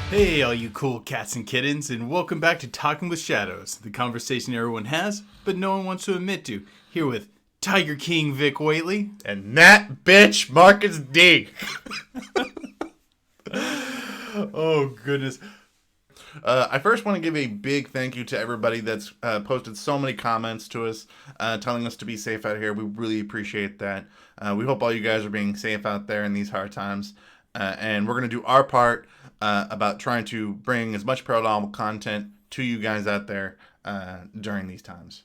Hey, all you cool cats and kittens, and welcome back to Talking with Shadows, the conversation everyone has, but no one wants to admit to. Here with Tiger King Vic Whately. And that bitch, Marcus D. Oh, goodness. I first want to give a big thank you to everybody that's posted so many comments to us, telling us to be safe out here. We really appreciate that. We hope all you guys are being safe out there in these hard times. And we're going to do our part about trying to bring as much paranormal content to you guys out there during these times.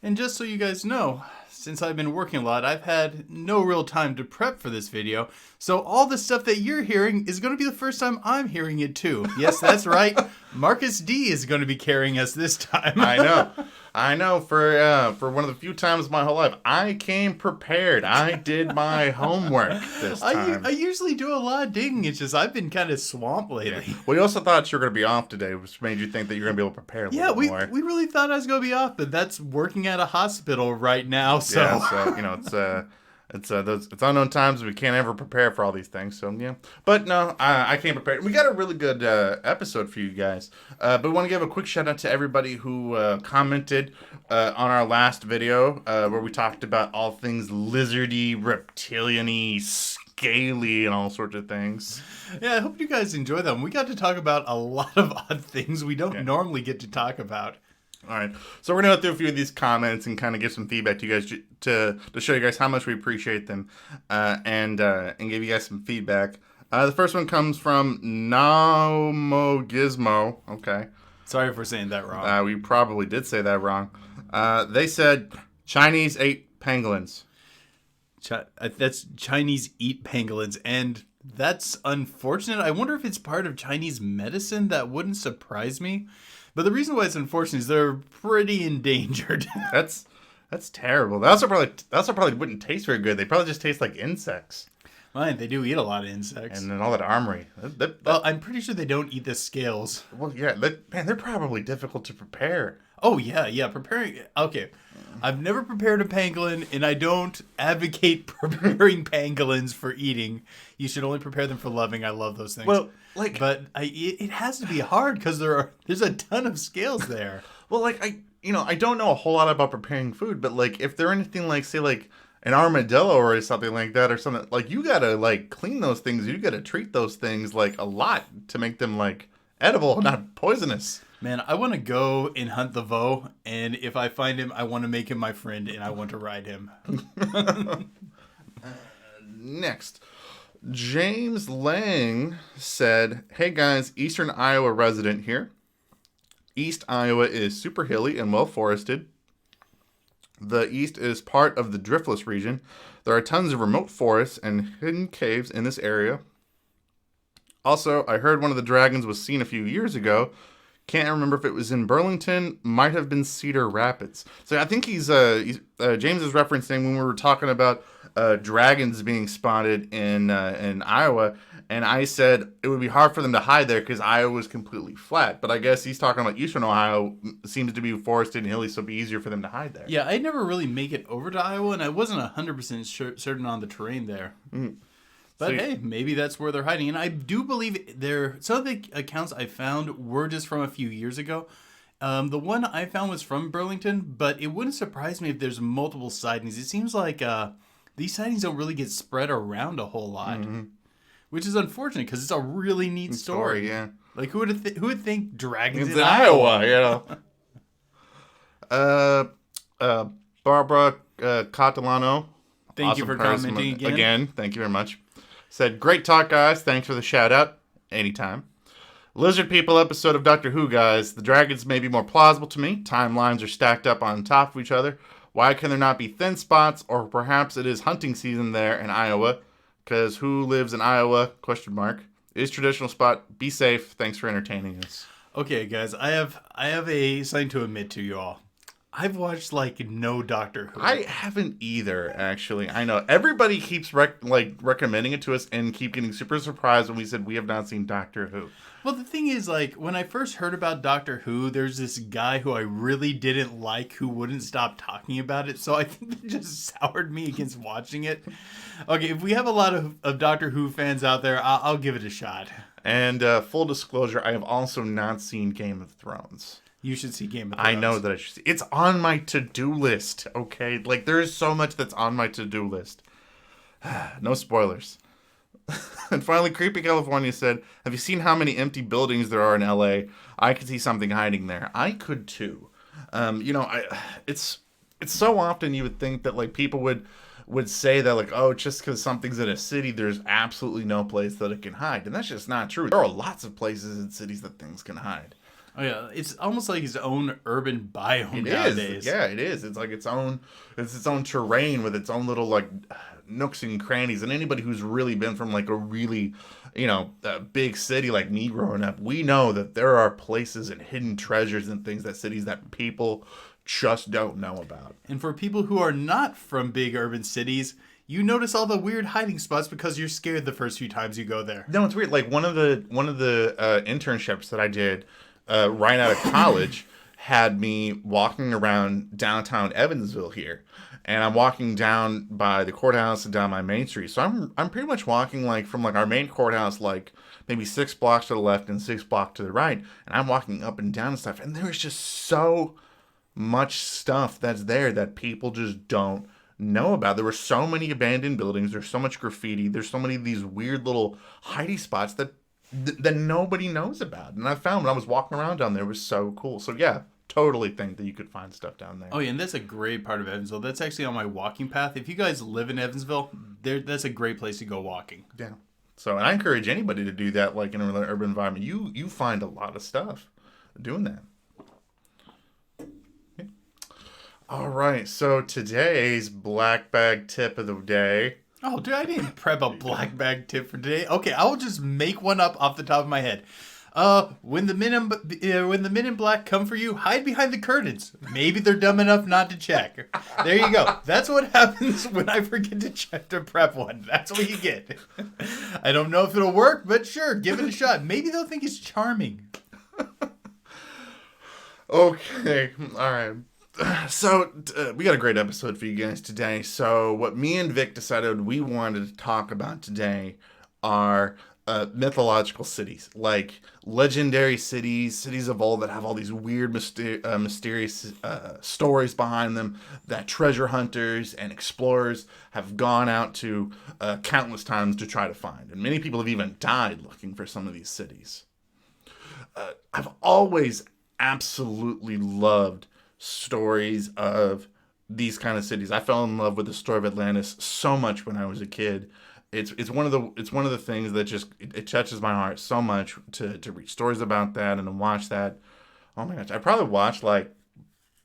And just so you guys know, since I've been working a lot, I've had no real time to prep for this video. So all the stuff that you're hearing is going to be the first time I'm hearing it too. Yes, that's right. Marcus D is going to be carrying us this time. I know. For one of the few times in my whole life, I came prepared. I did my homework this time. I usually do a lot of digging. It's just I've been kind of swamped lately. Yeah. Well, you also thought you were going to be off today, which made you think that you're going to be able to prepare a little bit more. Yeah, we really thought I was going to be off, but that's working at a hospital right now. So, yeah, so it's unknown times. We can't ever prepare for all these things. So yeah, but no, I came prepared. We got a really good episode for you guys. But we want to give a quick shout out to everybody who commented on our last video where we talked about all things lizardy, reptilian-y, scaly, and all sorts of things. Yeah, I hope you guys enjoy them. We got to talk about a lot of odd things we don't normally get to talk about. All right, so we're going to go through a few of these comments and kind of give some feedback to you guys to show you guys how much we appreciate them and give you guys some feedback. The first one comes from Naumogizmo. Okay. Sorry for saying that wrong. We probably did say that wrong. They said Chinese ate pangolins. That's Chinese eat pangolins, and that's unfortunate. I wonder if it's part of Chinese medicine. That wouldn't surprise me. But the reason why it's unfortunate is they're pretty endangered. That's terrible. They also probably wouldn't taste very good. They probably just taste like insects. Fine, they do eat a lot of insects. And then all that armory. Well, I'm pretty sure they don't eat the scales. Well, yeah, they're probably difficult to prepare. Oh, yeah, preparing... Okay, I've never prepared a pangolin, and I don't advocate preparing pangolins for eating. You should only prepare them for loving. I love those things. Well, but it has to be hard, because there's a ton of scales there. Well, I don't know a whole lot about preparing food, but, if they're anything like, say, an armadillo or something like that, or something, you gotta, clean those things. You gotta treat those things, a lot to make them, edible, not poisonous. Man, I want to go and hunt the vo, and if I find him, I want to make him my friend, and I want to ride him. Next, James Lang said, "Hey guys, Eastern Iowa resident here. East Iowa is super hilly and well forested. The East is part of the Driftless region. There are tons of remote forests and hidden caves in this area. Also, I heard one of the dragons was seen a few years ago. Can't remember if it was in Burlington. Might have been Cedar Rapids." So I think James is referencing when we were talking about dragons being spotted in Iowa, and I said it would be hard for them to hide there because Iowa was completely flat. But I guess he's talking about Eastern Ohio seems to be forested and hilly, so it'd be easier for them to hide there. Yeah, I never really make it over to Iowa, and I wasn't 100% certain on the terrain there. Mm-hmm. But hey, maybe that's where they're hiding. And I do believe some of the accounts I found were just from a few years ago. The one I found was from Burlington, but it wouldn't surprise me if there's multiple sightings. It seems like these sightings don't really get spread around a whole lot, which is unfortunate because it's a really neat story. Yeah, who would think dragons in Iowa? Barbara Catalano. Thank you for commenting again. Thank you very much. Said, "Great talk, guys. Thanks for the shout out. Anytime. Lizard People episode of Doctor Who, guys. The dragons may be more plausible to me. Timelines are stacked up on top of each other. Why can there not be thin spots? Or perhaps it is hunting season there in Iowa. Because who lives in Iowa? ? Is traditional spot. Be safe. Thanks for entertaining us." Okay, guys. I have something to admit to you all. I've watched like no Doctor Who. I haven't either, actually. I know everybody keeps recommending it to us and keep getting super surprised when we said we have not seen Doctor Who. Well, the thing is, like, when I first heard about Doctor Who, there's this guy who I really didn't like who wouldn't stop talking about it, so I think it just soured me against watching it. Okay, if we have a lot of Doctor Who fans out there, I'll give it a shot. And full disclosure, I have also not seen Game of Thrones. You should see Game of Thrones. I know that I should see. It's on my to-do list, okay? Like, there's so much that's on my to-do list. No spoilers. And finally, Creepy California said, have you seen how many empty buildings there are in LA? I could see something hiding there. I could too. It's so often you would think that like people would say that like, oh, just because something's in a city, there's absolutely no place that it can hide. And that's just not true. There are lots of places in cities that things can hide. Oh yeah, it's almost like its own urban biome Is. nowadays. Yeah, it is. It's like its own terrain with its own little like nooks and crannies. And anybody who's really been from like a really, big city like me growing up, we know that there are places and hidden treasures and things that cities that people just don't know about. And for people who are not from big urban cities, you notice all the weird hiding spots because you're scared the first few times you go there. No, it's weird. Like one of the internships that I did right out of college had me walking around downtown Evansville here, and I'm walking down by the courthouse and down my main street. So I'm pretty much walking like from like our main courthouse, like maybe 6 blocks to the left and 6 blocks to the right, and I'm walking up and down and stuff. And there's just so much stuff that's there that people just don't know about. There were so many abandoned buildings. There's so much graffiti. There's so many of these weird little hidey spots that nobody knows about. And I found when I was walking around down there, it was so cool. So yeah, totally think that you could find stuff down there. Oh yeah, and that's a great part of Evansville. That's actually on my walking path. If you guys live in Evansville, that's a great place to go walking. Yeah. So, and I encourage anybody to do that, like in an urban environment. You find a lot of stuff doing that. Yeah. All right. So today's black bag tip of the day. Oh, dude, I didn't prep a black bag tip for today. Okay, I will just make one up off the top of my head. When the men in black come for you, hide behind the curtains. Maybe they're dumb enough not to check. There you go. That's what happens when I forget to prep one. That's what you get. I don't know if it'll work, but sure, give it a shot. Maybe they'll think it's charming. Okay, all right. So, we got a great episode for you guys today. So, what me and Vic decided we wanted to talk about today are mythological cities, like legendary cities of old that have all these weird, mysterious stories behind them that treasure hunters and explorers have gone out to countless times to try to find. And many people have even died looking for some of these cities. I've always absolutely loved stories of these kind of cities. I fell in love with the story of Atlantis so much when I was a kid. It's one of the things that just it touches my heart so much to read stories about that and to watch that. Oh my gosh, I probably watched like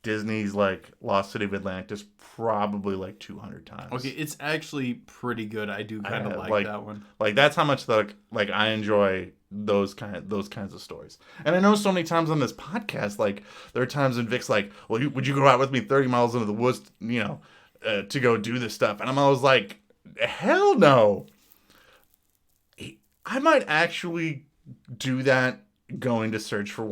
Disney's like Lost City of Atlantis probably like 200 times. Okay, it's actually pretty good. I do kind of like that one. Like that's how much like I enjoy those kinds of stories. And I know so many times on this podcast, like there are times when Vic's like, well, would you go out with me 30 miles into the woods, to go do this stuff? And I'm always like, hell no. I might actually do that going to search for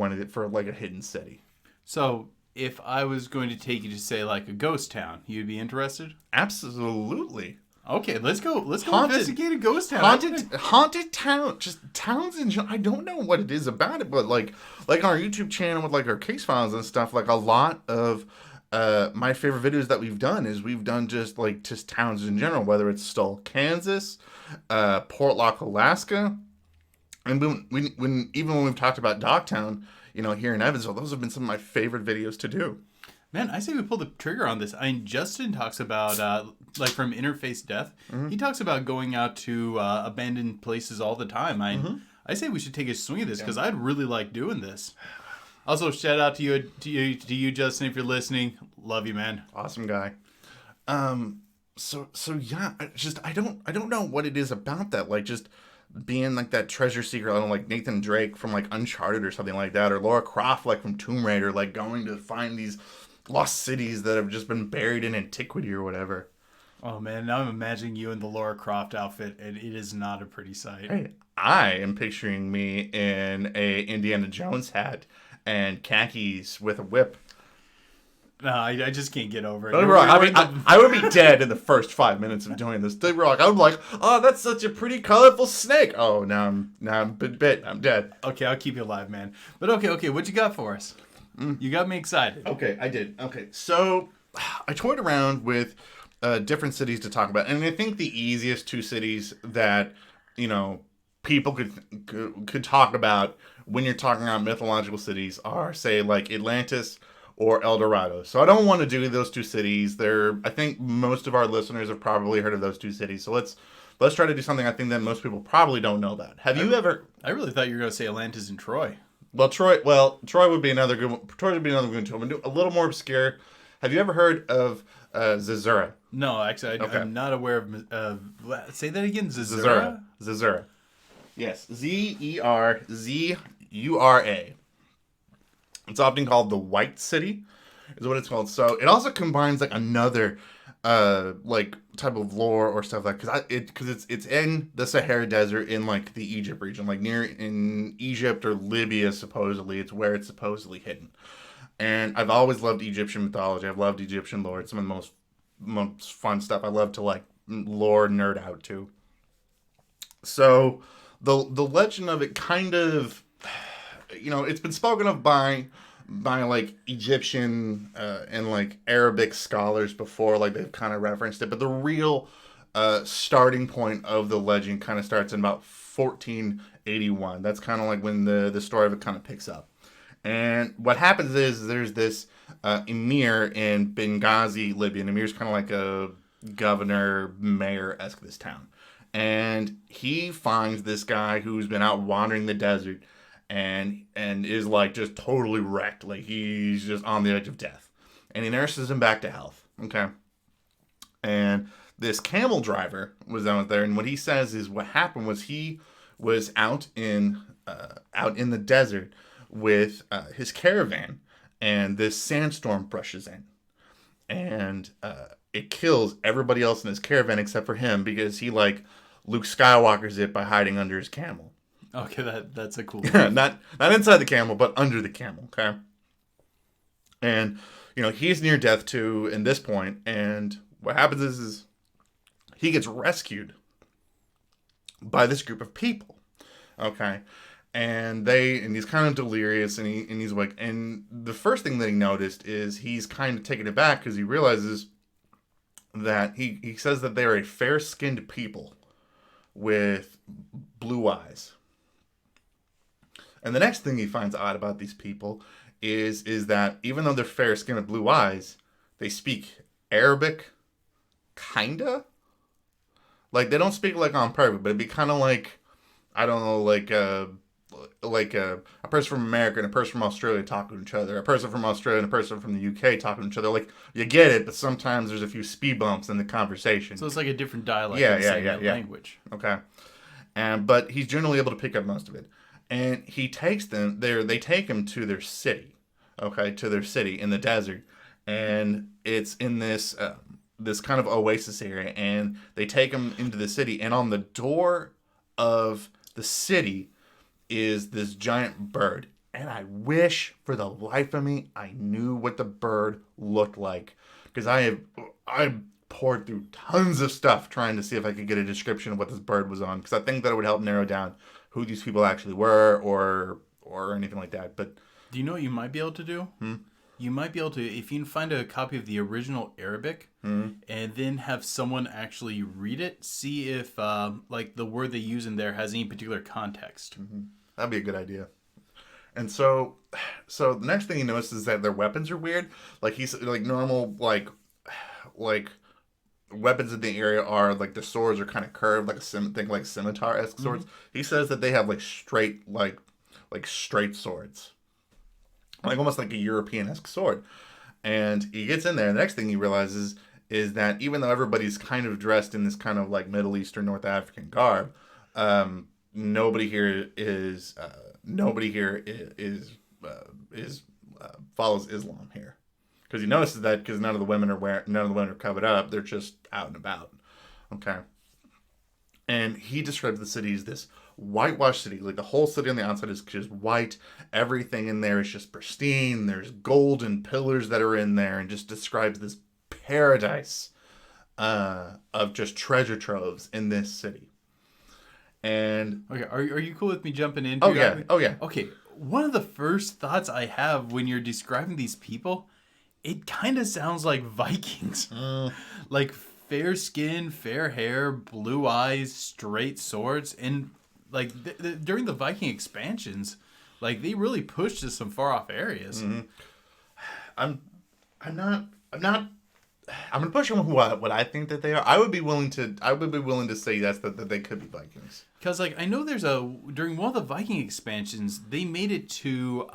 like a hidden city. So if I was going to take you to say like a ghost town, you'd be interested? Absolutely. Okay, let's go investigate a ghost town. Haunted town, just towns in general. I don't know what it is about it, but like on our YouTube channel with like our case files and stuff, like a lot of my favorite videos that we've done is we've done just towns in general, whether it's Stull, Kansas, Portlock, Alaska, and when we've talked about Dogtown, here in Evansville, those have been some of my favorite videos to do. Man, I say we pull the trigger on this. I mean, Justin talks about, from Interface Death, he talks about going out to abandoned places all the time. I say we should take a swing at this because I'd really like doing this. Also, shout out to you, Justin, if you're listening. Love you, man. Awesome guy. So yeah, I don't know what it is about that. Like just being like that treasure seeker, I don't know, like Nathan Drake from like Uncharted or something like that, or Lara Croft like from Tomb Raider, like going to find these lost cities that have just been buried in antiquity or whatever. Oh man, now I'm imagining you in the Laura Croft outfit, and it is not a pretty sight. Hey, I am picturing me in a Indiana Jones hat and khakis with a whip. No, I just can't get over it. Don't get me wrong, I would be dead in the first 5 minutes of doing this. Don't get me wrong, I would be like, oh, that's such a pretty colorful snake. Oh, now I'm bit. I'm dead. Okay, I'll keep you alive, man. But okay, what you got for us? You got me excited. Okay, I did. Okay, so I toyed around with different cities to talk about, and I think the easiest two cities that people could talk about when you're talking about mythological cities are, say, like Atlantis or El Dorado. So I don't want to do those two cities. I think most of our listeners have probably heard of those two cities. So let's try to do something I think that most people probably don't know about. Have you ever? I really thought you were going to say Atlantis and Troy. Well, Troy would be another good one. Troy would be another good one too. I'm going to do a little more obscure. Have you ever heard of Zerzura? No, actually, I'm not aware of... say that again, Zerzura? Zerzura. Yes, Zerzura. It's often called the White City, is what it's called. So it also combines like another type of lore or stuff like because it's in the Saharan Desert in like the Egypt region, like near in Egypt or Libya. Supposedly, it's where it's supposedly hidden. And I've always loved Egyptian mythology. I've loved Egyptian lore. It's some of the most fun stuff. I love to like lore nerd out too. So the legend of it kind of, it's been spoken of by like Egyptian and like Arabic scholars before, like they've kind of referenced it. But the real starting point of the legend kind of starts in about 1481. That's kind of like when the story of it kind of picks up. And what happens is there's this emir in Benghazi, Libya. And emir's kind of like a governor, mayor-esque of this town. And he finds this guy who's been out wandering the desert and is like just totally wrecked. Like he's just on the edge of death. And he nurses him back to health. Okay. And this camel driver was out there. And what he says is what happened was he was out in the desert with his caravan, and this sandstorm brushes in, and it kills everybody else in his caravan except for him because he like Luke Skywalker's it by hiding under his camel. Okay, that's a cool. not inside the camel, but under the camel. Okay, and he's near death too in this point, and what happens is he gets rescued by this group of people. Okay. And he's kind of delirious, and he's like, and the first thing that he noticed is he's kind of taken aback because he realizes that he says that they're a fair-skinned people with blue eyes. And the next thing he finds odd about these people is that even though they're fair-skinned with blue eyes, they speak Arabic, kinda. Like they don't speak like on purpose, but it'd be kind of like, I don't know, like a person from America and a person from Australia talking to each other, a person from Australia and a person from the UK talking to each other. Like, you get it, but sometimes there's a few speed bumps in the conversation. So it's like a different dialect yeah. language. Okay. But he's generally able to pick up most of it. And he takes them there. They take him to their city, to their city in the desert. And it's in this kind of oasis area. And they take him into the city. And on the door of the city is this giant bird, and I wish for the life of me I knew what the bird looked like, because I poured through tons of stuff trying to see if I could get a description of what this bird was on, because I think that it would help narrow down who these people actually were or anything like that. But do you know what you might be able to do? You might be able to, if you can find a copy of the original Arabic, and then have someone actually read it, see if like the word they use in there has any particular context. That'd be a good idea. And so the next thing he notices is that their weapons are weird. Like he's like normal like weapons in the area are like the swords are kind of curved, like like scimitar-esque swords. He says that they have like straight swords, like almost like a European-esque sword. And he gets in there, and the next thing he realizes is that even though everybody's kind of dressed in this kind of like Middle Eastern, North African garb, nobody here follows Islam here, Because he notices that because none of the women are covered up. They're just out and about. Okay. And he describes the city as this whitewashed city. Like the whole city on the outside is just white. Everything in there is just pristine. There's golden pillars that are in there, and just describes this paradise of just treasure troves in this city. And okay, are you cool with me jumping in? Oh yeah. Okay, one of the first thoughts I have when you're describing these people, it kind of sounds like Vikings. Like fair skin, fair hair, blue eyes, straight swords, and like during the Viking expansions, like they really pushed to some far off areas. Mm-hmm. I'm gonna push on what I think that they are. I would be willing to say that they could be Vikings. Because like I know during one of the Viking expansions, they made it to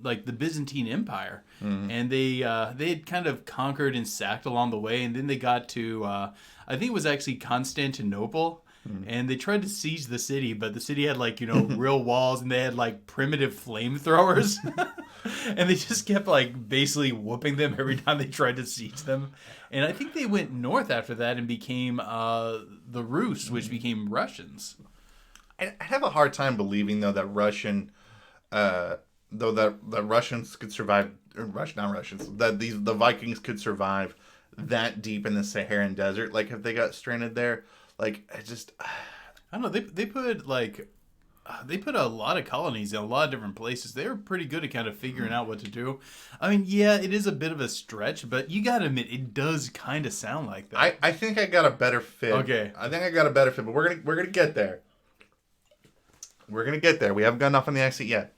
like the Byzantine Empire, and they had kind of conquered and sacked along the way, and then they got to I think it was actually Constantinople. And they tried to siege the city, but the city had like, real walls, and they had like primitive flamethrowers. And they just kept like basically whooping them every time they tried to siege them. And I think they went north after that and became the Rus, which became Russians. I have a hard time believing though that Russians could survive, that the Vikings could survive that deep in the Saharan Desert. Like if they got stranded there. Like, I don't know. They put a lot of colonies in a lot of different places. They were pretty good at kind of figuring out what to do. I mean, yeah, it is a bit of a stretch, but you gotta admit, it does kind of sound like that. I think I got a better fit. Okay. I think I got a better fit, but we're gonna get there. We're gonna get there. We haven't gotten off on the exit yet.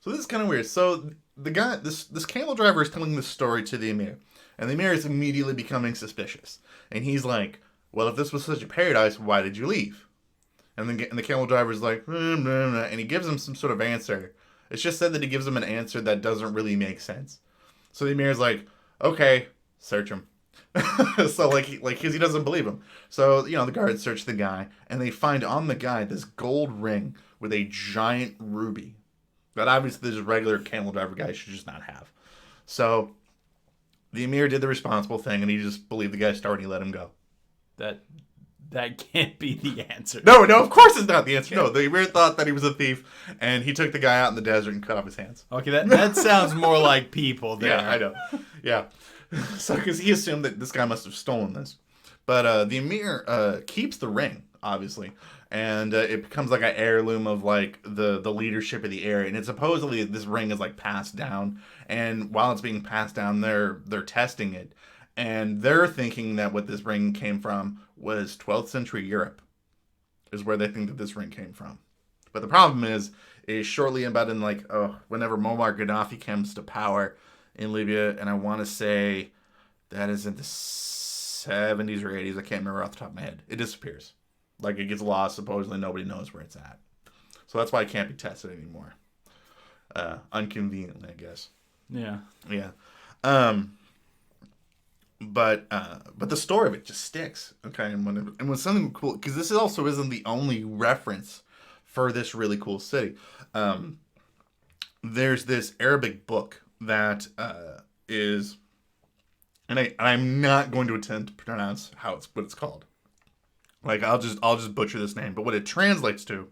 So this is kind of weird. So the guy, this camel driver is telling this story to the Emir, and the Emir is immediately becoming suspicious, and he's like, well, if this was such a paradise, why did you leave? And the camel driver's like, and he gives him some sort of answer. It's just said that he gives him an answer that doesn't really make sense. So the Emir's like, okay, search him. So because he doesn't believe him. So, the guards search the guy, and they find on the guy this gold ring with a giant ruby that obviously this regular camel driver guy should just not have. So the Emir did the responsible thing, and he just believed the guy's story, and he let him go. That can't be the answer. No, of course it's not the answer. No, the Emir thought that he was a thief, and he took the guy out in the desert and cut off his hands. Okay, that sounds more like people there. Yeah, I know. Yeah. So, because he assumed that this guy must have stolen this. But the Emir keeps the ring, obviously, and it becomes like an heirloom of like the leadership of the area. And it's supposedly this ring is like passed down, and while it's being passed down, they're testing it. And they're thinking that what this ring came from was 12th century Europe, is where they think that this ring came from. But the problem is shortly about in whenever Muammar Gaddafi comes to power in Libya, and I want to say that is in the 70s or 80s, I can't remember off the top of my head. It disappears. Like it gets lost, supposedly nobody knows where it's at. So that's why it can't be tested anymore. Inconveniently, I guess. Yeah. Yeah. But the story of it just sticks. Okay, and when something cool, because this also isn't the only reference for this really cool city. There's this Arabic book that is, and I'm not going to attempt to pronounce what it's called. Like I'll just butcher this name, but what it translates to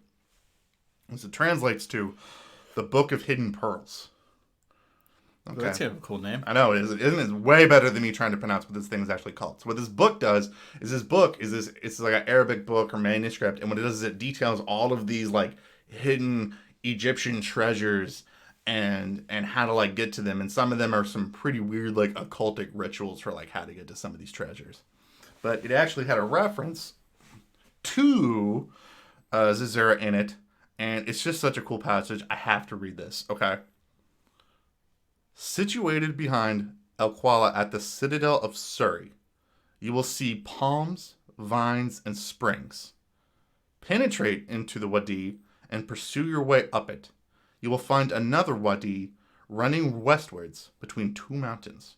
is the Book of Hidden Pearls. Okay. That's kind of a cool name. I know it is. Isn't it way better than me trying to pronounce what this thing is actually called? So what this book does is it's like an Arabic book or manuscript, and what it does is it details all of these like hidden Egyptian treasures and how to like get to them, and some of them are some pretty weird like occultic rituals for like how to get to some of these treasures. But it actually had a reference to Zerzura in it, and it's just such a cool passage. I have to read this. Okay. Situated behind El Kuala at the citadel of Surrey, you will see palms, vines, and springs. Penetrate into the wadi and pursue your way up it. You will find another wadi running westwards between two mountains.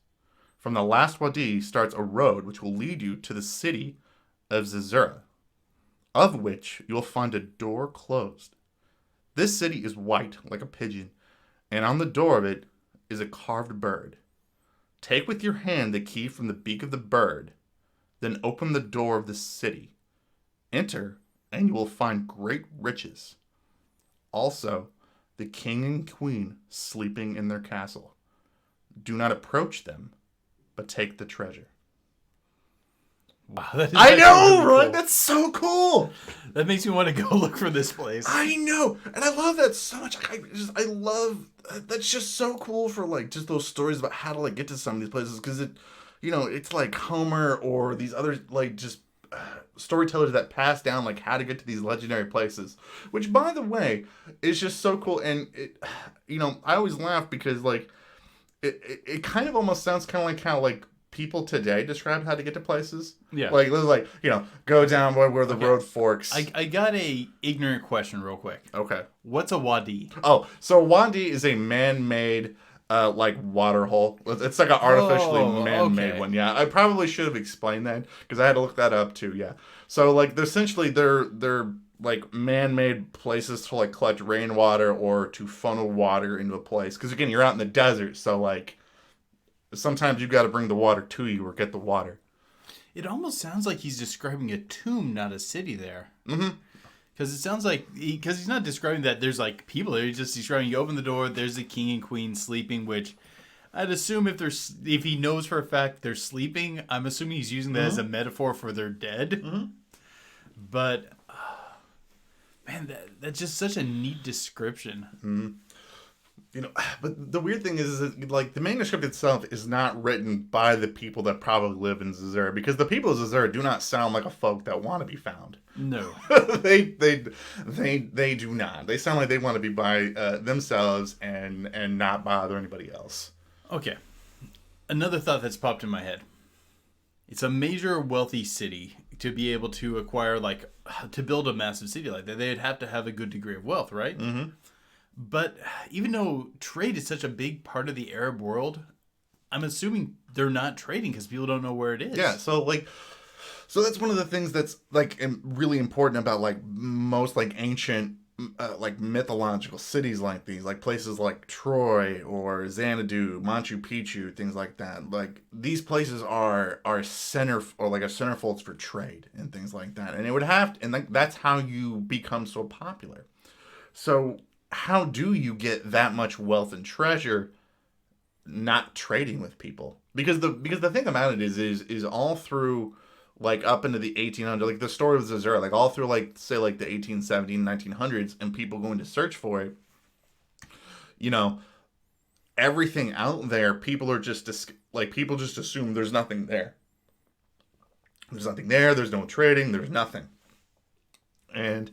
From the last wadi starts a road which will lead you to the city of Zerzura, of which you will find a door closed. This city is white like a pigeon, and on the door of it is a carved bird. Take with your hand the key from the beak of the bird, then open the door of the city. Enter, and you will find great riches. Also, the king and queen sleeping in their castle. Do not approach them, but take the treasure. Wow, that is I know, really right? cool. That's so cool. That makes me want to go look for this place. I know, and I love that so much. I love that's just so cool for like just those stories about how to like get to some of these places because it, it's like Homer or these other like just storytellers that pass down like how to get to these legendary places, which by the way is just so cool. And it, I always laugh because like it kind of almost sounds kind of like how like people today describe how to get to places. Yeah. Like, go down where the road forks. I got a ignorant question real quick. Okay. What's a wadi? Oh, so a wadi is a man-made, like, water hole. It's like an artificially man-made one. Yeah, I probably should have explained that because I had to look that up too. Yeah. So, like, they're like man-made places to like collect rainwater or to funnel water into a place. Because again, you're out in the desert, so like. Sometimes you've got to bring the water to you or get the water. It almost sounds like he's describing a tomb, not a city there. Mm-hmm. Because it sounds like... Because he's not describing that there's, like, people there. He's just describing you open the door, there's the king and queen sleeping, which I'd assume if he knows for a fact they're sleeping, I'm assuming he's using that as a metaphor for they're dead. Mm-hmm. But, man, that's just such a neat description. Mm-hmm. But the weird thing is that, like, the manuscript itself is not written by the people that probably live in Zerzura, because the people of Zerzura do not sound like a folk that want to be found. No. they do not. They sound like they want to be by themselves and not bother anybody else. Okay. Another thought that's popped in my head. It's a major wealthy city. To be able to acquire, like, to build a massive city like that, they'd have to have a good degree of wealth, right? Mm-hmm. But even though trade is such a big part of the Arab world, I'm assuming they're not trading because people don't know where it is. Yeah, so that's one of the things that's like really important about like most like ancient like mythological cities like these, like places like Troy or Xanadu, Machu Picchu, things like that. Like these places are center or like a centerfolds for trade and things like that. And it would have to, and like that's how you become so popular. So how do you get that much wealth and treasure not trading with people? Because the thing about it is all through like up into the 1800s, like the story of Zerzura, like all through like say like the 1870s, 1900s, and people going to search for it, everything out there, people just assume there's nothing there. There's nothing there, there's no trading, there's nothing. And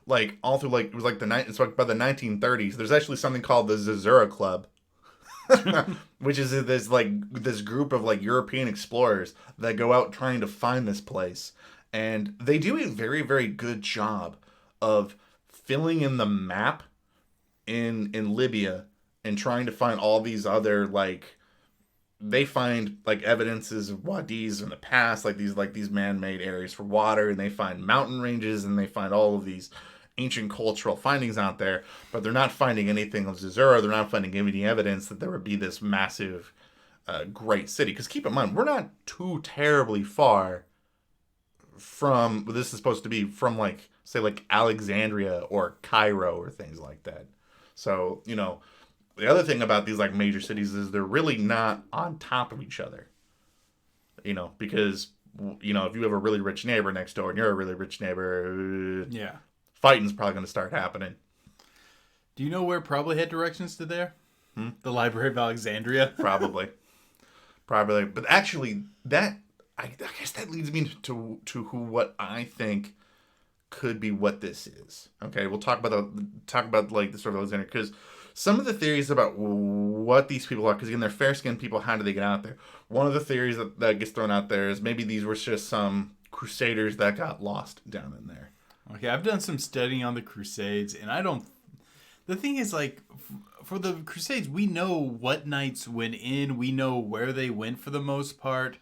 like all through like it was like it's like by the 1930s, there's actually something called the Zerzura Club, which is this group of like European explorers that go out trying to find this place, and they do a very, very good job of filling in the map in Libya and trying to find all these other like they find like evidences of wadis in the past, like these man-made areas for water, and they find mountain ranges, and they find all of these ancient cultural findings out there, but they're not finding anything of Zerzura. They're not finding any evidence that there would be this massive, great city. Because keep in mind, we're not too terribly far from, this is supposed to be from like, say like Alexandria or Cairo or things like that. So, the other thing about these like major cities is they're really not on top of each other. Because, if you have a really rich neighbor next door and you're a really rich neighbor, yeah, fighting's probably going to start happening. Do you know where probably had directions to there? The Library of Alexandria? Probably. But actually, I guess that leads me to what I think could be what this is. Okay, we'll talk about like the sort of Alexandria, because some of the theories about what these people are, because again, they're fair-skinned people, how do they get out there? One of the theories that gets thrown out there is maybe these were just some crusaders that got lost down in there. Okay, I've done some studying on the Crusades, and the thing is, like, for the Crusades, we know what knights went in, we know where they went for the most part,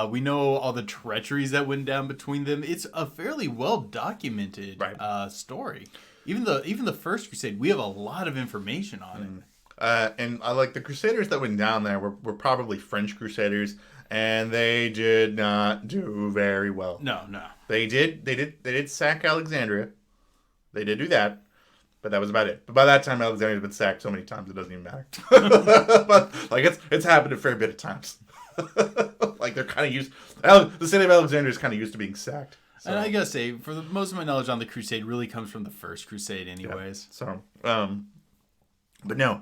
we know all the treacheries that went down between them. It's a fairly well-documented story. Even the First Crusade, we have a lot of information on it. And I like the Crusaders that went down there were probably French Crusaders, and they did not do very well. No. They did sack Alexandria. They did do that, but that was about it. But by that time, Alexandria's been sacked so many times it doesn't even matter. But like it's happened a fair bit of times. Like they're kind of used. The city of Alexandria is kind of used to being sacked. So. And I gotta say, for most of my knowledge on the Crusade, really comes from the First Crusade, anyways. Yeah. So, but no,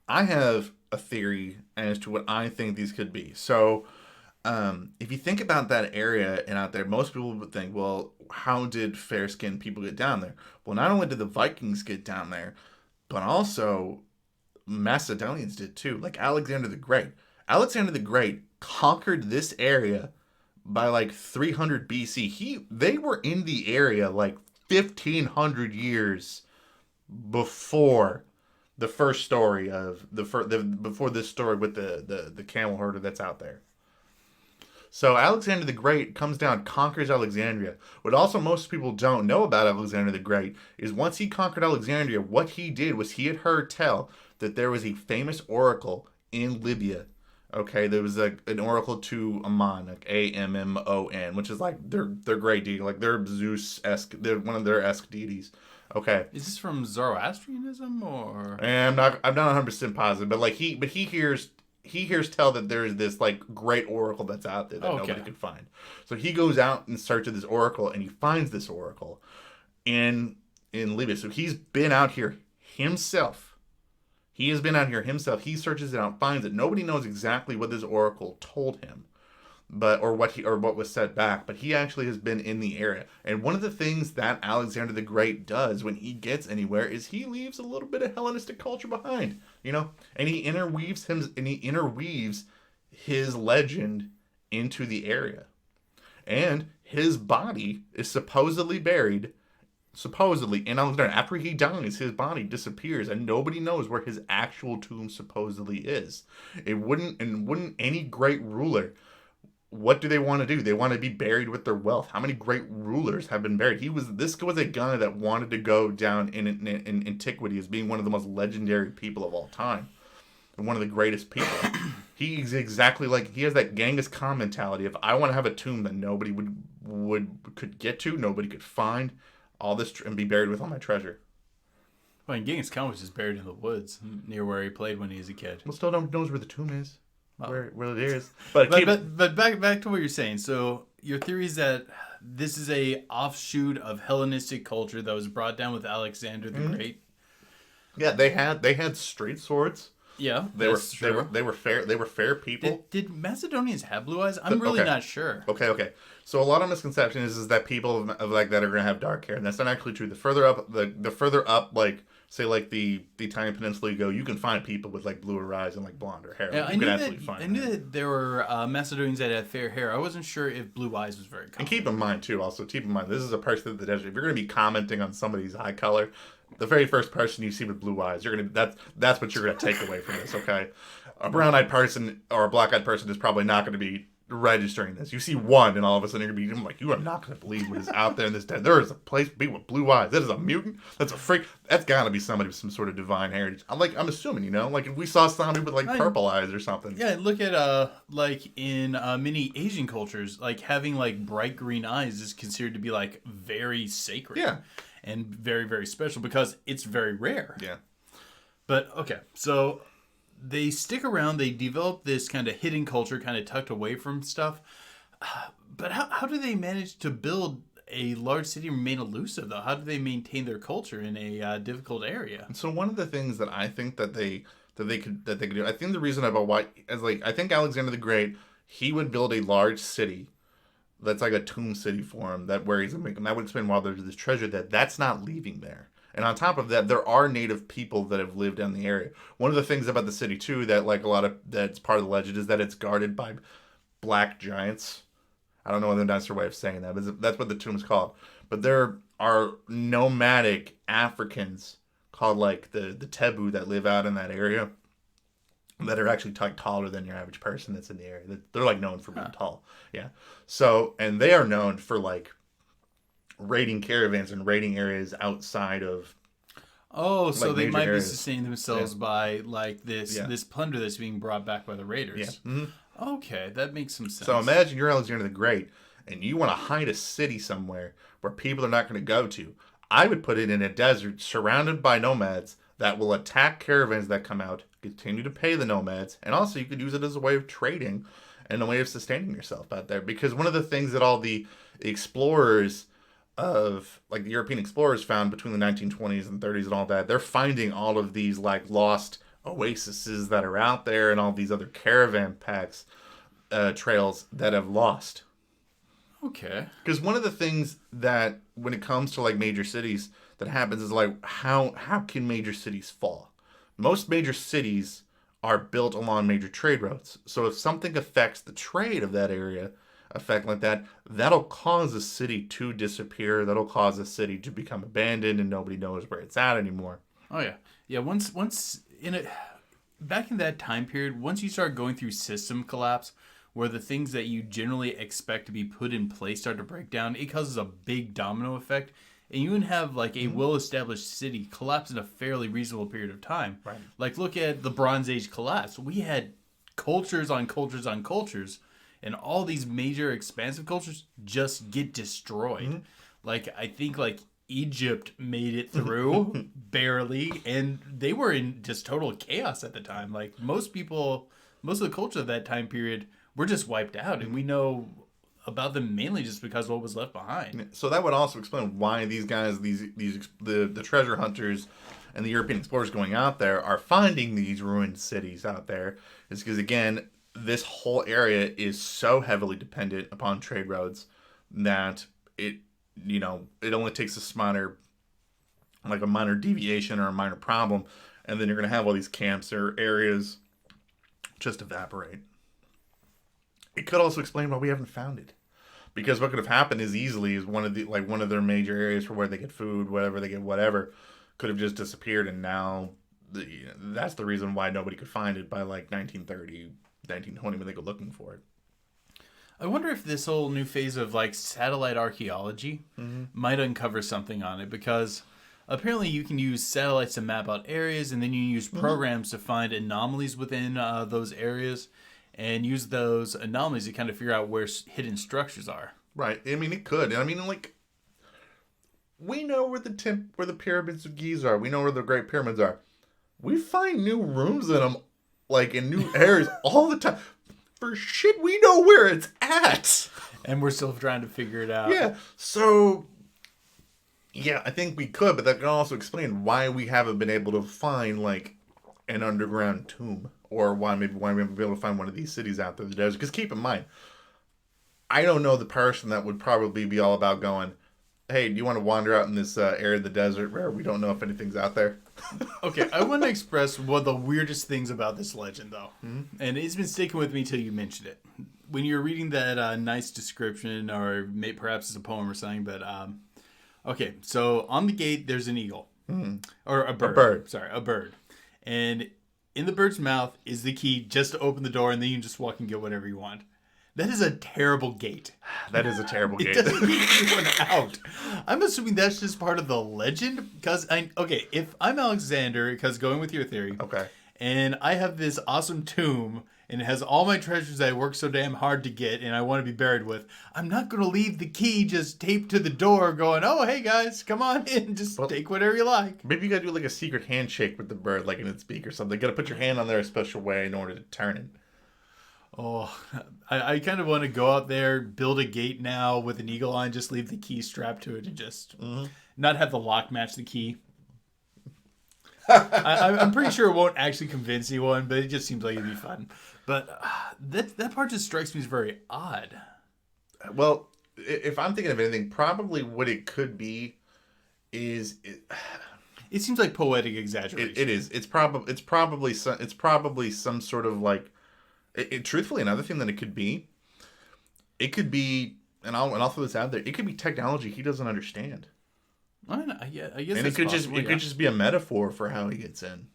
I have a theory as to what I think these could be. So, if you think about that area and out there, most people would think, well, how did fair-skinned people get down there? Well, not only did the Vikings get down there, but also Macedonians did too. Like Alexander the Great. Alexander the Great conquered this area by like 300 BC. They were in the area like 1,500 years before the first story of before this story with the camel herder that's out there. So Alexander the Great comes down, conquers Alexandria. What also most people don't know about Alexander the Great is once he conquered Alexandria, what he did was he had heard tell that there was a famous oracle in Libya. Okay, there was an oracle to Ammon, like Ammon, which is like their great deity, like their Zeus-esque, they're one of their esque deities. Okay. Is this from Zoroastrianism or? And I'm not 100% positive, but like he hears tell that there's this like great oracle that's out there that nobody could find. So he goes out in search of this oracle, and he finds this oracle in Libya. So he's been out here himself. He has been out here himself. He searches it out, finds it. Nobody knows exactly what this oracle told him, or what was set back. But he actually has been in the area. And one of the things that Alexander the Great does when he gets anywhere is he leaves a little bit of Hellenistic culture behind, and he interweaves his legend into the area. And his body is supposedly buried. In Alexandria. After he dies, his body disappears, and nobody knows where his actual tomb supposedly is. Wouldn't any great ruler, what do they want to do? They want to be buried with their wealth. How many great rulers have been buried? This was a guy that wanted to go down in antiquity as being one of the most legendary people of all time. And one of the greatest people. He's exactly like, he has that Genghis Khan mentality of, I want to have a tomb that nobody could get to, nobody could find. All this and be buried with all my treasure. Well, and Genghis Khan was just buried in the woods near where he played when he was a kid. Well, still don't knows where the tomb is, where it is. But back to what you're saying. So your theory is that this is a offshoot of Hellenistic culture that was brought down with Alexander the Great. Yeah, they had straight swords. Yeah, they were fair people. Did Macedonians have blue eyes? I'm really not sure. Okay. So a lot of misconception is that people of like that are gonna have dark hair, and that's not actually true. The further up, like say like the Italian Peninsula you go, you can find people with like bluer eyes and like blonder hair. Yeah, I knew that there were Macedonians that had fair hair. I wasn't sure if blue eyes was very common. And keep in mind this is a person of the desert. If you're gonna be commenting on somebody's eye color, the very first person you see with blue eyes, that's what you're gonna take away from this, okay? A brown-eyed person or a black-eyed person is probably not gonna be registering this. You see one, and all of a sudden you're gonna be like, you are not gonna believe what is out there in this desert. There is a place to be with blue eyes. That is a mutant. That's a freak. That's gotta be somebody with some sort of divine heritage. I'm assuming, like if we saw somebody with like purple eyes or something. Yeah, look at like in many Asian cultures, like having like bright green eyes is considered to be like very sacred. Yeah. And very, very special because it's very rare. Yeah. But, okay, so they stick around. They develop this kind of hidden culture, kind of tucked away from stuff. But how do they manage to build a large city and remain elusive, though? How do they maintain their culture in a difficult area? So one of the things that I think that they could do, I think the reason about why, I think Alexander the Great, he would build a large city that's like a tomb city for him, that would explain why there's this treasure that's not leaving there. And on top of that, there are native people that have lived down the area. One of the things about the city too that that's part of the legend is that it's guarded by black giants. I don't know the nicer way of saying that, but that's what the tomb is called. But there are nomadic Africans called like the Tebu that live out in that area, that are actually taller than your average person that's in the area. They're like known for being tall. Yeah. So, and they are known for like raiding caravans and raiding areas outside of Oh, so like they major might areas. be sustaining themselves by like this Yeah. this plunder that's being brought back by the raiders. Yeah. Mm-hmm. Okay, that makes some sense. So imagine you're Alexander the Great and you want to hide a city somewhere where people are not going to go to. I would put it in a desert surrounded by nomads that will attack caravans that come out, continue to pay the nomads, and also you could use it as a way of trading and a way of sustaining yourself out there. Because one of the things that all the explorers of like the European explorers found between the 1920s and 30s and all that, they're finding all of these like lost oases that are out there and all these other caravan packs trails that have lost. Okay. Because one of the things that when it comes to like major cities that happens is like how can major cities fall? Most major cities are built along major trade routes. So if something affects the trade of that area, effect like that, that'll cause a city to disappear. That'll cause a city to become abandoned and nobody knows where it's at anymore. Oh yeah. Yeah, once in a back in that time period, once you start going through system collapse, where the things that you generally expect to be put in place start to break down, it causes a big domino effect. And you can have like a well-established city collapse in a fairly reasonable period of time. Right. Like look at the Bronze Age collapse. We had cultures on cultures on cultures, and all these major expansive cultures just get destroyed. Mm-hmm. Like I think like Egypt made it through barely, and they were in just total chaos at the time. Like most of the culture of that time period were just wiped out, and we know about them mainly just because of what was left behind. So that would also explain why these guys, the treasure hunters and the European explorers going out there are finding these ruined cities out there. Is because again, this whole area is so heavily dependent upon trade roads that it only takes a minor deviation or a minor problem, and then you're going to have all these camps or areas just evaporate. It could also explain why we haven't found it, because what could have happened is one of their major areas for where they get food, whatever, could have just disappeared, and now that's the reason why nobody could find it by like 1930, 1920 when they go looking for it. I wonder if this whole new phase of like satellite archaeology might uncover something on it, because apparently you can use satellites to map out areas, and then you use programs to find anomalies within those areas, and use those anomalies to kind of figure out where hidden structures are. Right. I mean, it could. I mean, like, we know where the pyramids of Giza are. We know where the Great Pyramids are. We find new rooms in them, like in new areas all the time. For shit, we know where it's at. And we're still trying to figure it out. Yeah. So, yeah, I think we could, but that can also explain why we haven't been able to find, like, an underground tomb. Or why we haven't been able to find one of these cities out there in the desert. Because keep in mind, I don't know the person that would probably be all about going, hey, do you want to wander out in this area of the desert where we don't know if anything's out there? Okay, I want to express one of the weirdest things about this legend, though. Mm-hmm. And it's been sticking with me till you mentioned it. When you're reading that nice description, or perhaps it's a poem or something, but... okay, so on the gate, there's an eagle. Mm-hmm. Or a bird. A bird. And in the bird's mouth is the key just to open the door, and then you can just walk and get whatever you want. That is a terrible gate. That is a terrible gate. It doesn't keep anyone out. I'm assuming that's just part of the legend. Because, if I'm Alexander, because going with your theory, okay, and I have this awesome tomb, and it has all my treasures that I worked so damn hard to get, and I want to be buried with, I'm not going to leave the key just taped to the door going, oh, hey guys, come on in, just take whatever you like. Maybe you got to do like a secret handshake with the bird, like in its beak or something. You got to put your hand on there a special way in order to turn it. Oh, I kind of want to go out there, build a gate now with an eagle eye, just leave the key strapped to it, and just not have the lock match the key. I'm pretty sure it won't actually convince anyone, but it just seems like it'd be fun. But that part just strikes me as very odd. Well, if I'm thinking of anything, probably what it could be is... It seems like poetic exaggeration. It is. It's probably some sort of like... truthfully, another thing that it could be, and I'll throw this out there, it could be technology he doesn't understand. I guess, and it could just be a metaphor for how he gets in.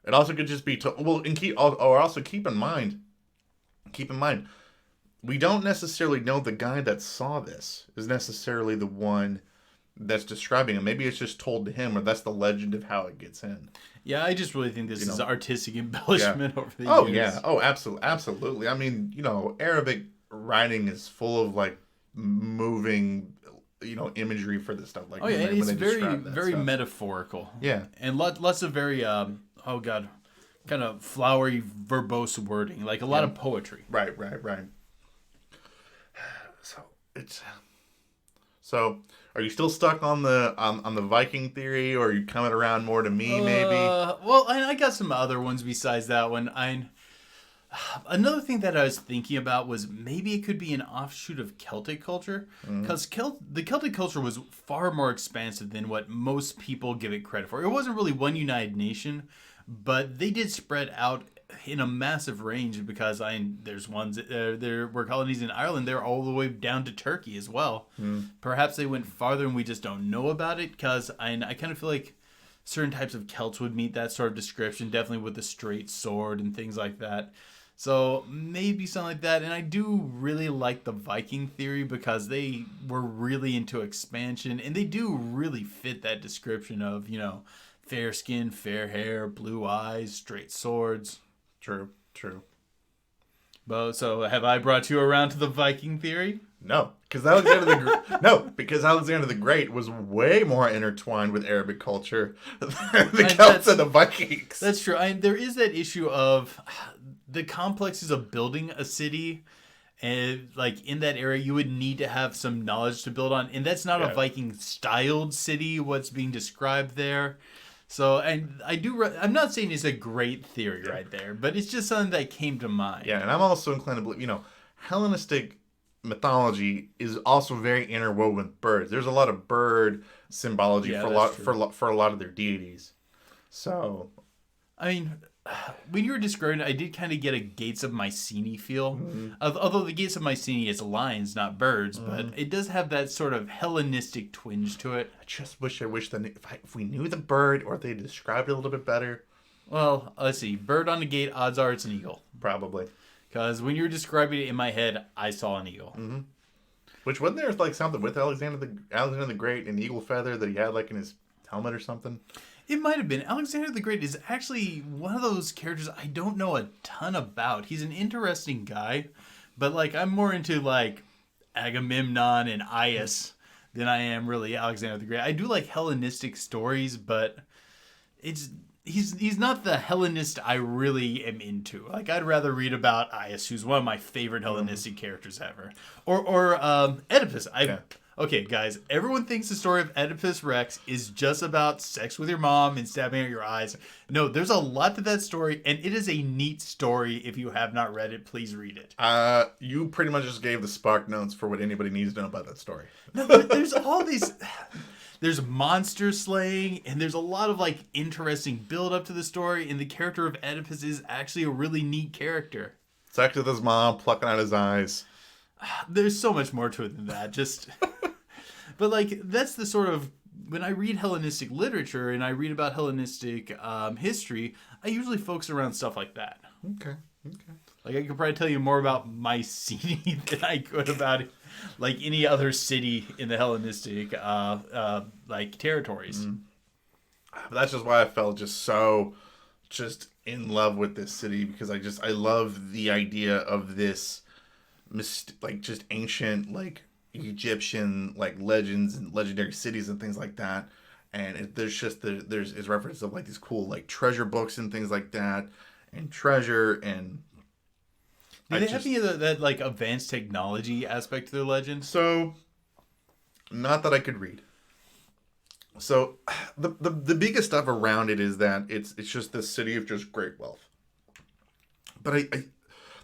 It also could just be keep in mind, we don't necessarily know the guy that saw this is necessarily the one that's describing it. Maybe it's just told to him, or that's the legend of how it gets in. Yeah, I just really think this is artistic embellishment over the Oh, years. yeah. Oh, absolutely. I mean, Arabic writing is full of, like, moving, imagery for this stuff. Like, Oh, yeah, and it's very stuff. metaphorical. Yeah. And lots of very, kind of flowery, verbose wording. Like, a lot of poetry. Right. So, are you still stuck on the Viking theory, or are you coming around more to me, maybe? Well, I got some other ones besides that one. Another thing that I was thinking about was maybe it could be an offshoot of Celtic culture, because the Celtic culture was far more expansive than what most people give it credit for. It wasn't really one united nation, but they did spread out in a massive range, because there's ones there were colonies in Ireland. They're all the way down to Turkey as well. Perhaps they went farther and we just don't know about it, because I kind of feel like certain types of Celts would meet that sort of description, definitely with the straight sword and things like that. So maybe something like that. And I do really like the Viking theory, because they were really into expansion, and they do really fit that description of, fair skin, fair hair, blue eyes, straight swords. True. Well, so have I brought you around to the Viking theory? No, because Alexander the Great was way more intertwined with Arabic culture than the Celts and the Vikings. That's true. There is that issue of the complexes of building a city, and like in that area, you would need to have some knowledge to build on, and that's not a Viking-styled city. What's being described there. So, and I'm not saying it's a great theory right there, but it's just something that came to mind. Yeah, and I'm also inclined to believe, Hellenistic mythology is also very interwoven with birds. There's a lot of bird symbology for a lot of their deities. So, I mean, when you were describing it, I did kind of get a Gates of Mycenae feel. Although the Gates of Mycenae is lions, not birds, but it does have that sort of Hellenistic twinge to it. I wish that if we knew the bird, or if they described it a little bit better. Well, let's see. Bird on the gate, odds are it's an eagle. Probably. Because when you were describing it in my head, I saw an eagle. Which, wasn't there like something with Alexander the Great, an eagle feather that he had like in his helmet or something? It might have been. Alexander the Great is actually one of those characters I don't know a ton about. He's an interesting guy, but like I'm more into like Agamemnon and Aias than I am really Alexander the Great. I do like Hellenistic stories, but he's not the Hellenist I really am into. Like I'd rather read about Aias, who's one of my favorite Hellenistic characters ever, or Oedipus. Okay, guys, everyone thinks the story of Oedipus Rex is just about sex with your mom and stabbing out your eyes. No, there's a lot to that story, and it is a neat story. If you have not read it, please read it. You pretty much just gave the spark notes for what anybody needs to know about that story. No, but there's all these... There's monster slaying, and there's a lot of like interesting build up to the story, and the character of Oedipus is actually a really neat character. Sex with his mom, plucking out his eyes. There's so much more to it than that. But like that's the sort of, when I read Hellenistic literature and I read about Hellenistic history, I usually focus around stuff like that. Okay. Like I could probably tell you more about Mycenae than I could about like any other city in the Hellenistic like territories. But that's just why I felt just in love with this city, because I love the idea of this like just ancient like Egyptian like legends and legendary cities and things like that. And there's reference of like these cool like treasure books and things like that, and treasure. And do they have any of that like advanced technology aspect to their legend? So, not that I could read. So, the biggest stuff around it is that it's just this city of just great wealth. But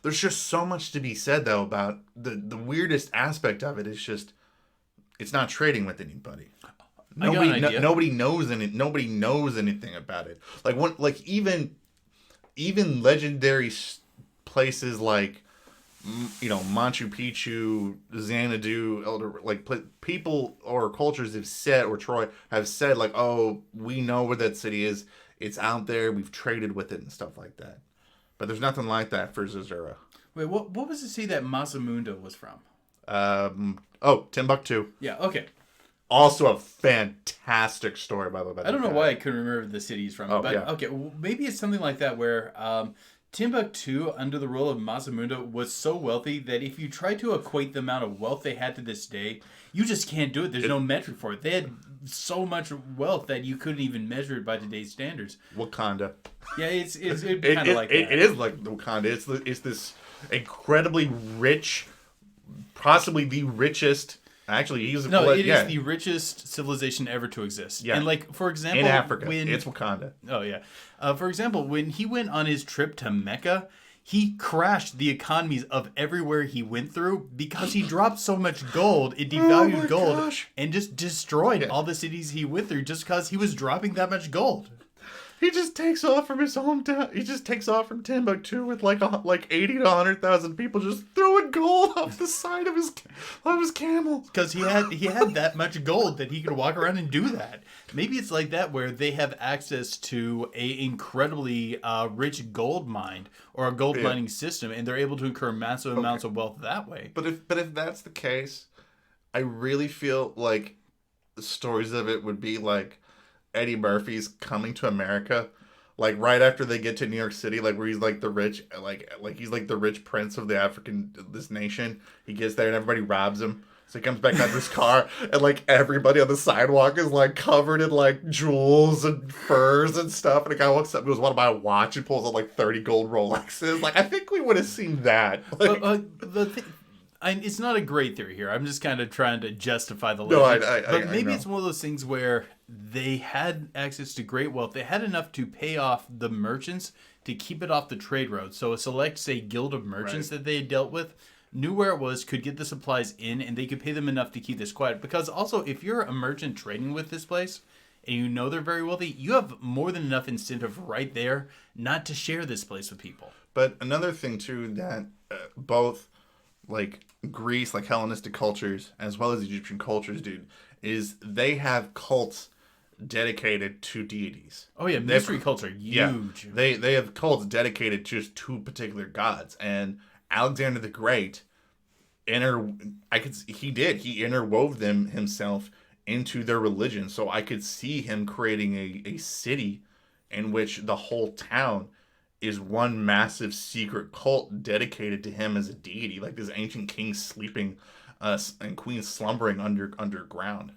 there's just so much to be said though about the weirdest aspect of it is just it's not trading with anybody. Nobody knows anything about it. Like even legendary places like Machu Picchu, Xanadu, like people or cultures have said, or Troy have said like, oh, we know where that city is. It's out there. We've traded with it and stuff like that. But there's nothing like that for Zerzura. Wait, what was the city that Masamunda was from? Timbuktu. Yeah, okay. Also a fantastic story, by the way. I don't know why I couldn't remember the city he's from. But okay, well, maybe it's something like that where Timbuktu, under the rule of Masamunda, was so wealthy that if you try to equate the amount of wealth they had to this day, you just can't do it. There's no metric for it. They had so much wealth that you couldn't even measure it by today's standards. Wakanda. Yeah, it's kind of like that. It is like Wakanda. It's this incredibly rich, possibly the richest. Actually, it is the richest civilization ever to exist. Yeah. And like, for example, in Africa, it's Wakanda. Oh yeah. For example, when he went on his trip to Mecca, he crashed the economies of everywhere he went through because he dropped so much gold, it devalued gold, and just destroyed all the cities he went through just because he was dropping that much gold. He just takes off from his hometown. He just takes off from Timbuktu with like 80 to 100,000 people just throwing gold off the side of his camel. Because he had that much gold that he could walk around and do that. Maybe it's like that where they have access to a incredibly rich gold mine or a gold mining system, and they're able to incur massive amounts of wealth that way. But if that's the case, I really feel like the stories of it would be like Eddie Murphy's Coming to America, like right after they get to New York City, like where he's like the rich, like he's like the rich prince of this nation. He gets there and everybody robs him. So he comes back out of his car and like everybody on the sidewalk is like covered in like jewels and furs and stuff. And the guy walks up and goes, "Want to buy a watch?" and pulls out like 30 gold Rolexes. Like I think we would have seen that. Like, it's not a great theory here. I'm just kind of trying to justify the legend. But maybe it's one of those things where they had access to great wealth. They had enough to pay off the merchants to keep it off the trade road. So a select, say, guild of merchants that they had dealt with knew where it was, could get the supplies in, and they could pay them enough to keep this quiet. Because also, if you're a merchant trading with this place, and you know they're very wealthy, you have more than enough incentive right there not to share this place with people. But another thing, too, that both like Greece, like Hellenistic cultures, as well as Egyptian cultures, dude, is they have cults dedicated to deities. Oh yeah, mystery cults are huge. Yeah, they have cults dedicated just to particular gods. And Alexander the Great, he interwove them himself into their religion. So I could see him creating a city in which the whole town is one massive secret cult dedicated to him as a deity, like this ancient king sleeping and queen slumbering underground.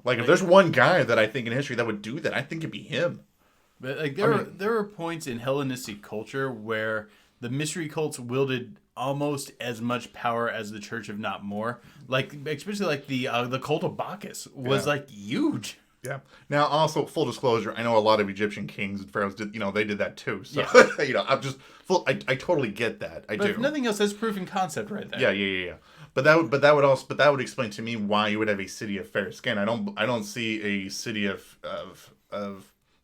Like if there's one guy that I think in history that would do that, I think it'd be him. But like there are points in Hellenistic culture where the mystery cults wielded almost as much power as the church, if not more. Like especially like the cult of Bacchus was like huge. Yeah. Now, also, full disclosure, I know a lot of Egyptian kings and pharaohs did, they did that too. So, I'm just I totally get that. I do. If nothing else, that's proof in concept right there. Yeah. But that would explain to me why you would have a city of fair skin. I don't see a city of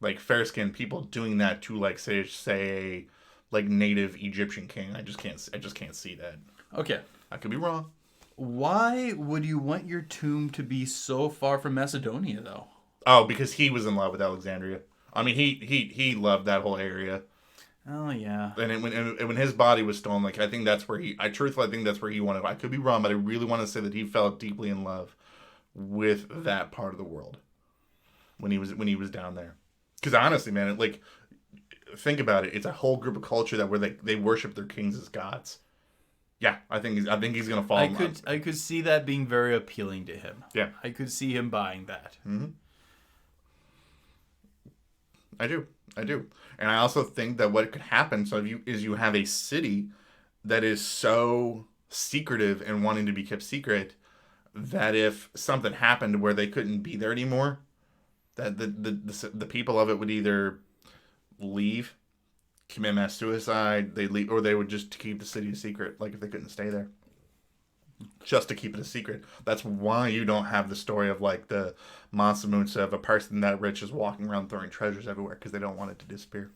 like fair skinned people doing that to like say like native Egyptian king. I just can't see that. Okay. I could be wrong. Why would you want your tomb to be so far from Macedonia though? Oh, because he was in love with Alexandria. I mean, he loved that whole area. Oh yeah. And when his body was stolen, like I think that's where he wanted. I could be wrong, but I really want to say that he fell deeply in love with that part of the world when he was down there. Because honestly, man, like think about it, it's a whole group of culture that where they worship their kings as gods. Yeah, I think he's gonna fall. I could see that being very appealing to him. Yeah, I could see him buying that. Mm-hmm. I do, and I also think that what could happen you have a city that is so secretive and wanting to be kept secret that if something happened where they couldn't be there anymore, that the people of it would either leave, commit mass suicide, they leave, or they would just keep the city a secret, like if they couldn't stay there. Just to keep it a secret. That's why you don't have the story of like the Masamutsa of a person that rich is walking around throwing treasures everywhere because they don't want it to disappear.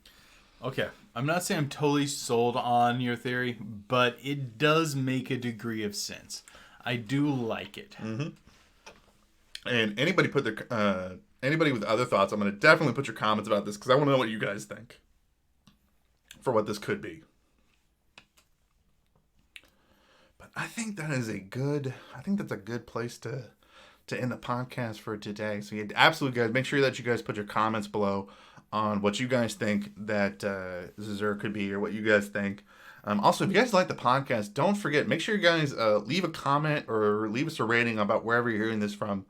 Okay. I'm not saying I'm totally sold on your theory, but it does make a degree of sense. I do like it. Mm-hmm. And anybody with other thoughts, I'm going to definitely put your comments about this because I want to know what you guys think for what this could be. I think that's a good place to to end the podcast for today. So you absolutely, guys, make sure that you guys put your comments below on what you guys think that Zerzura could be, or what you guys think. Also, if you guys like the podcast, don't forget, make sure you guys leave a comment or leave us a rating about wherever you're hearing this from,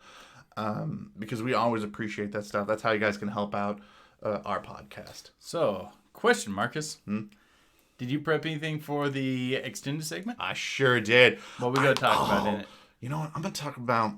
because we always appreciate that stuff. That's how you guys can help out our podcast. So, question, Marcus. Did you prep anything for the extended segment? I sure did. What we going to talk about in it? You know what? I'm going to talk about,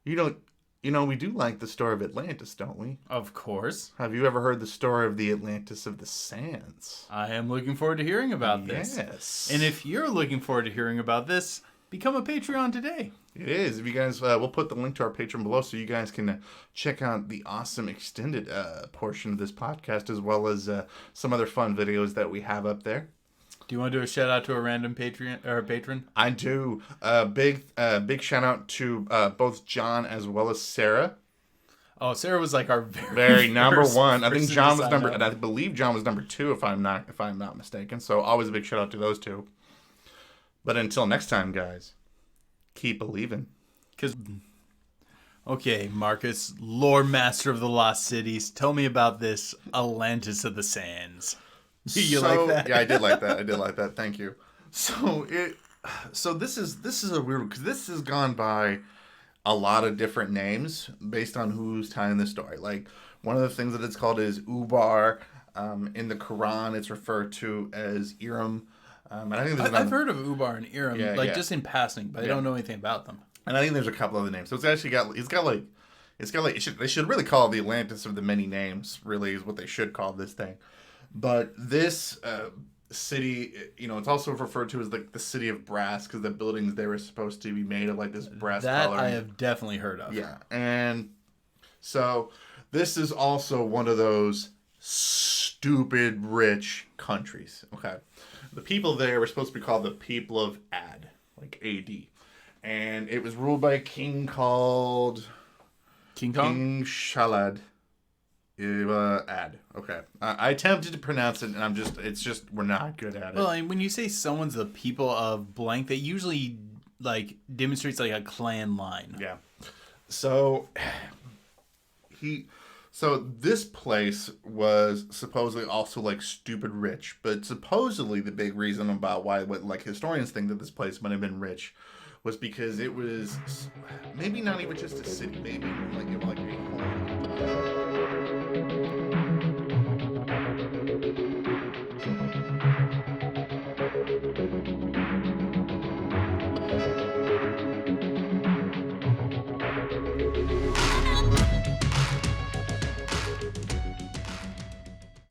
we do like the story of Atlantis, don't we? Of course. Have you ever heard the story of the Atlantis of the Sands? I am looking forward to hearing about this. Yes. And if you're looking forward to hearing about this, become a Patreon today. It is. If you guys, we'll put the link to our Patreon below so you guys can check out the awesome extended portion of this podcast, as well as some other fun videos that we have up there. Do you want to do a shout out to a random patron? I do. Big shout out to both John as well as Sarah. Oh, Sarah was like our very number one. I think John was number, and I believe John was number 2 if I'm not mistaken. So always a big shout out to those two. But until next time, guys, keep believing. Okay, Marcus, Lord Master of the Lost Cities, tell me about this Atlantis of the Sands. You like that? Yeah, I did like that. Thank you. So this is a weird, because this has gone by a lot of different names based on who's telling the story. Like, one of the things that it's called is Ubar. In the Quran, it's referred to as Iram. And I think I've heard of Ubar and Iram, just in passing, but I don't know anything about them. And I think there's a couple other names. So it's actually they should really call it the Atlantis of the many names, really, is what they should call this thing. But this city, it's also referred to as like the city of brass, because the buildings there were supposed to be made of like this brass color. That I have definitely heard of. Yeah. And so this is also one of those stupid rich countries. Okay. The people there were supposed to be called the people of Ad, like AD. And it was ruled by a king called King Kong? King Shalad. Ad. Okay. I attempted to pronounce it, and we're not good at it. Well, and when you say someone's the people of blank, that usually like demonstrates like a clan line. Yeah. So this place was supposedly also like stupid rich, but supposedly the big reason about why what historians think that this place might have been rich was because it was maybe not even just a city, maybe like a home.